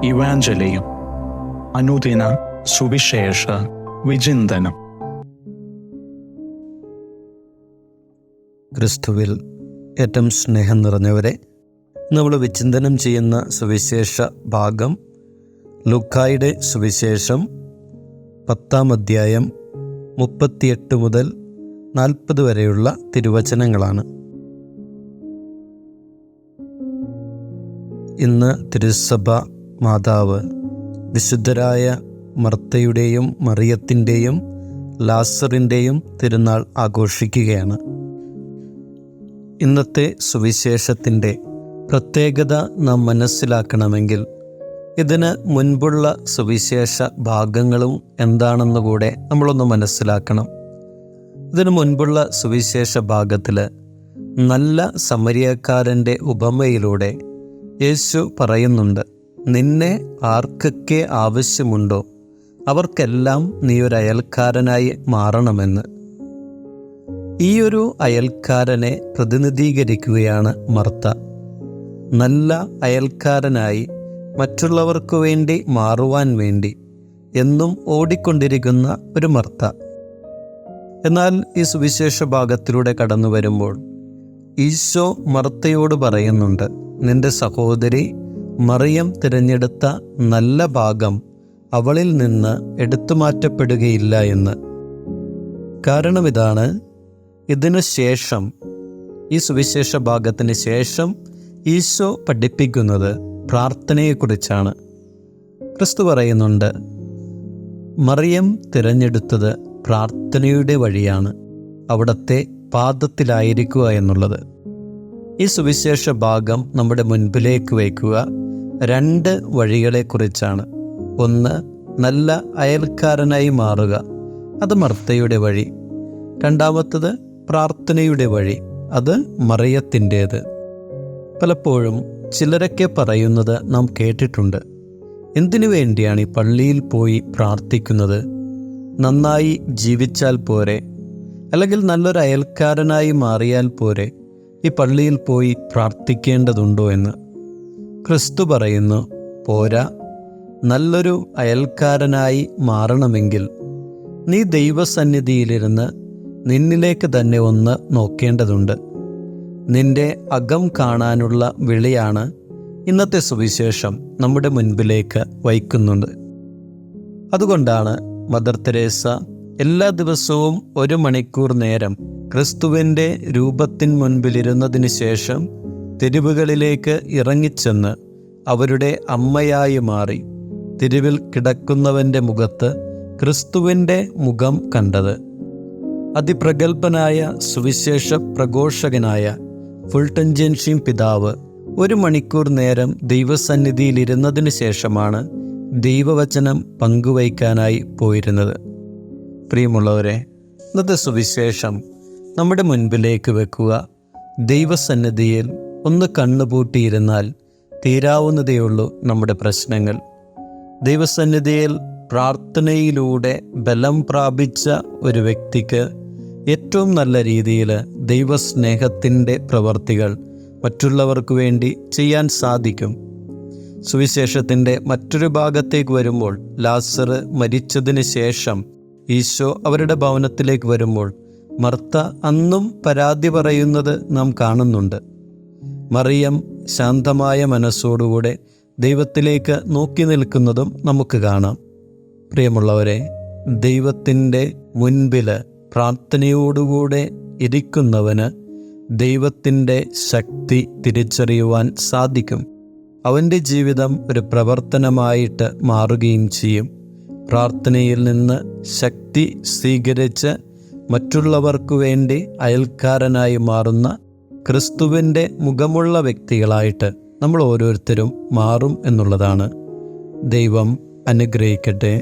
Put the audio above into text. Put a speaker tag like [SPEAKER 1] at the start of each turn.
[SPEAKER 1] ഇവാഞ്ചലിയും അനുദിന സുവിശേഷ വിചിന്തനം.
[SPEAKER 2] ക്രിസ്തുവിൽ ഏറ്റവും സ്നേഹം നിറഞ്ഞവരെ, നമ്മൾ വിചിന്തനം ചെയ്യുന്ന സുവിശേഷ ഭാഗം ലൂക്കായുടെ സുവിശേഷം 10-ാം അധ്യായം 38 മുതൽ 40 വരെയുള്ള തിരുവചനങ്ങളാണ്. ഇന്ന് തിരുസഭ മാതാവ് വിശുദ്ധരായ മർത്തയുടെയും മറിയത്തിൻ്റെയും ലാസറിൻ്റെയും തിരുനാൾ ആഘോഷിക്കുകയാണ്. ഇന്നത്തെ സുവിശേഷത്തിൻ്റെ പ്രത്യേകത നാം മനസ്സിലാക്കണമെങ്കിൽ ഇതിന് മുൻപുള്ള സുവിശേഷ ഭാഗങ്ങളും എന്താണെന്നുകൂടെ നമ്മളൊന്ന് മനസ്സിലാക്കണം. ഇതിനു മുൻപുള്ള സുവിശേഷ ഭാഗത്തിൽ നല്ല സമരിയക്കാരൻ്റെ ഉപമയിലൂടെ യേശു പറയുന്നുണ്ട്, നിന്നെ ആർക്കൊക്കെ ആവശ്യമുണ്ടോ അവർക്കെല്ലാം നീ ഒരു അയൽക്കാരനായി മാറണമെന്ന്. ഈ ഒരു അയൽക്കാരനെ പ്രതിനിധീകരിക്കുകയാണ് മർത്ത. നല്ല അയൽക്കാരനായി മറ്റുള്ളവർക്ക് വേണ്ടി മാറുവാൻ വേണ്ടി എന്നും ഓടിക്കൊണ്ടിരിക്കുന്ന ഒരു മർത്ത. എന്നാൽ ഈ സുവിശേഷ ഭാഗത്തിലൂടെ കടന്നു വരുമ്പോൾ ഈശോ മർത്തയോട് പറയുന്നുണ്ട്, നിന്റെ സഹോദരി മറിയം തിരഞ്ഞെടുത്ത നല്ല ഭാഗം അവളിൽ നിന്ന് എടുത്തു മാറ്റപ്പെടുകയില്ല എന്ന്. കാരണം ഇതാണ്, ഇതിനു ശേഷം, ഈ സുവിശേഷ ഭാഗത്തിന് ശേഷം ഈശോ പഠിപ്പിക്കുന്നത് പ്രാർത്ഥനയെക്കുറിച്ചാണ്. ക്രിസ്തു പറയുന്നുണ്ട്, മറിയം തിരഞ്ഞെടുത്തത് പ്രാർത്ഥനയുടെ വഴിയാണ്, അവിടത്തെ പാദത്തിലായിരിക്കുക എന്നുള്ളത്. ഈ സുവിശേഷ ഭാഗം നമ്മുടെ മുൻപിലേക്ക് വയ്ക്കുക 2 വഴികളെക്കുറിച്ചാണ്. ഒന്ന്, നല്ല അയൽക്കാരനായി മാറുക, അത് മർത്തയുടെ വഴി. രണ്ടാമത്തത് പ്രാർത്ഥനയുടെ വഴി, അത് മറിയത്തിൻ്റേത്. പലപ്പോഴും ചിലരൊക്കെ പറയുന്നത് നാം കേട്ടിട്ടുണ്ട്, എന്തിനു വേണ്ടിയാണ് ഈ പള്ളിയിൽ പോയി പ്രാർത്ഥിക്കുന്നത്? നന്നായി ജീവിച്ചാൽ പോരെ? അല്ലെങ്കിൽ നല്ലൊരു അയൽക്കാരനായി മാറിയാൽ പോരെ? ഈ പള്ളിയിൽ പോയി പ്രാർത്ഥിക്കേണ്ടതുണ്ടോ എന്ന്. ക്രിസ്തു പറയുന്നു, പോരാ. നല്ലൊരു അയൽക്കാരനായി മാറണമെങ്കിൽ നീ ദൈവസന്നിധിയിലിരുന്ന് നിന്നിലേക്ക് തന്നെ ഒന്ന് നോക്കേണ്ടതുണ്ട്. നിന്റെ അകം കാണാനുള്ള വിളിയാണ് ഇന്നത്തെ സുവിശേഷം നമ്മുടെ മുൻപിലേക്ക് വയ്ക്കുന്നുണ്ട്. അതുകൊണ്ടാണ് മദർ തെരേസ എല്ലാ ദിവസവും 1 മണിക്കൂർ നേരം ക്രിസ്തുവിൻ്റെ രൂപത്തിന് മുൻപിലിരുന്നതിന് ശേഷം തെരുവുകളിലേക്ക് ഇറങ്ങിച്ചെന്ന് അവരുടെ അമ്മയായി മാറി തെരുവിൽ കിടക്കുന്നവൻ്റെ മുഖത്ത് ക്രിസ്തുവിൻ്റെ മുഖം കണ്ടത്. അതിപ്രഗൽഭനായ സുവിശേഷ പ്രഘോഷകനായ ഫുൾട്ടൻജൻഷ്യൻ പിതാവ് 1 മണിക്കൂർ നേരം ദൈവസന്നിധിയിലിരുന്നതിന് ശേഷമാണ് ദൈവവചനം പങ്കുവയ്ക്കാനായി പോയിരുന്നത്. പ്രിയമുള്ളവരെ, ഇന്നത്തെ സുവിശേഷം നമ്മുടെ മുൻപിലേക്ക് വെക്കുക. ദൈവസന്നിധിയിൽ ഒന്ന് കണ്ണുപൂട്ടിയിരുന്നാൽ തീരാവുന്നതേയുള്ളൂ നമ്മുടെ പ്രശ്നങ്ങൾ. ദൈവസന്നിധിയിൽ പ്രാർത്ഥനയിലൂടെ ബലം പ്രാപിച്ച ഒരു വ്യക്തിക്ക് ഏറ്റവും നല്ല രീതിയിൽ ദൈവസ്നേഹത്തിൻ്റെ പ്രവർത്തികൾ മറ്റുള്ളവർക്ക് വേണ്ടി ചെയ്യാൻ സാധിക്കും. സുവിശേഷത്തിൻ്റെ മറ്റൊരു ഭാഗത്തേക്ക് വരുമ്പോൾ, ലാസർ മരിച്ചതിന് ശേഷം ഈശോ അവരുടെ ഭവനത്തിലേക്ക് വരുമ്പോൾ മർത്ത അന്നും പരാതി പറയുന്നത് നാം കാണുന്നുണ്ട്. മറിയം ശാന്തമായ മനസ്സോടുകൂടെ ദൈവത്തിലേക്ക് നോക്കി നിൽക്കുന്നതും നമുക്ക് കാണാം. പ്രിയമുള്ളവരെ, ദൈവത്തിൻ്റെ മുൻപിൽ പ്രാർത്ഥനയോടുകൂടെ ഇരിക്കുന്നവന് ദൈവത്തിൻ്റെ ശക്തി തിരിച്ചറിയുവാൻ സാധിക്കും. അവൻ്റെ ജീവിതം ഒരു പ്രവർത്തനമായിട്ട് മാറുകയും ചെയ്യും. പ്രാർത്ഥനയിൽ നിന്ന് ശക്തി സ്വീകരിച്ച് മറ്റുള്ളവർക്കു വേണ്ടി അയൽക്കാരനായി മാറുന്ന ക്രിസ്തുവിൻ്റെ മുഖമുള്ള വ്യക്തികളായിട്ട് നമ്മൾ ഓരോരുത്തരും മാറും എന്നുള്ളതാണ്. ദൈവം അനുഗ്രഹിക്കട്ടെ.